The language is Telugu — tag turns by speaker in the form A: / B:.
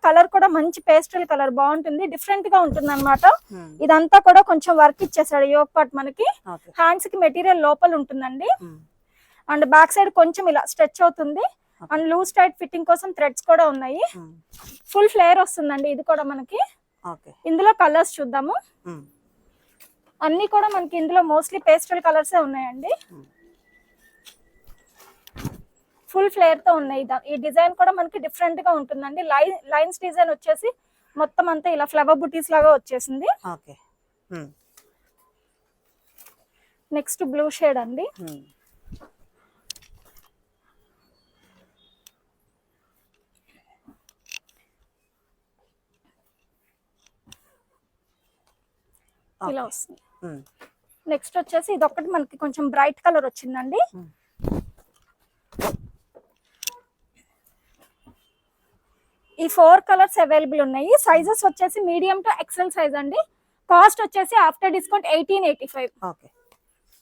A: కలర్ కూడా మంచి పేస్టల్ కలర్ బాగుంటుంది, డిఫరెంట్ గా ఉంటుంది అనమాట. ఇదంతా కూడా కొంచెం వర్క్ ఇచ్చేసాడు యోక్ పార్ట్ మనకి. హ్యాండ్స్ కి మెటీరియల్ లోపల ఉంటుందండి. అండ్ బ్యాక్ సైడ్ కొంచెం ఇలా స్ట్రెచ్ అవుతుంది. అండ్ లూజ్ టైట్ ఫిట్టింగ్ కోసం థ్రెడ్స్ కూడా ఉన్నాయి. ఫుల్ ఫ్లేర్ వస్తుందండి ఇది కూడా మనకి. ఇందులో కలర్స్ చూద్దాము. అన్ని కూడా మనకి ఇందులో మోస్ట్లీ పేస్టల్ కలర్స్ ఉన్నాయండి. ఫుల్ ఫ్లేర్ తో ఉన్నాయి. ఈ డిజైన్ కూడా మనకి డిఫరెంట్ గా ఉంటుందండి. లైన్స్ డిజైన్ వచ్చేసి మొత్తం అంతా ఇలా ఫ్లవర్ బుటీస్ లాగా వచ్చేసింది. నెక్స్ట్ బ్లూ షేడ్ అండి. ఇలా వస్తుంది. నెక్స్ట్ వచ్చేసి ఇది ఒకటి మనకి కొంచెం బ్రైట్ కలర్ వచ్చిందండి. ఈ 4 కలర్స్ అవైలబుల్ ఉన్నాయి. సైజెస్ వచ్చేసి మీడియం టు ఎక్సెల్ సైజ్ అండి. కాస్ట్ వచ్చేసి ఆఫ్టర్ డిస్కౌంట్ 1885.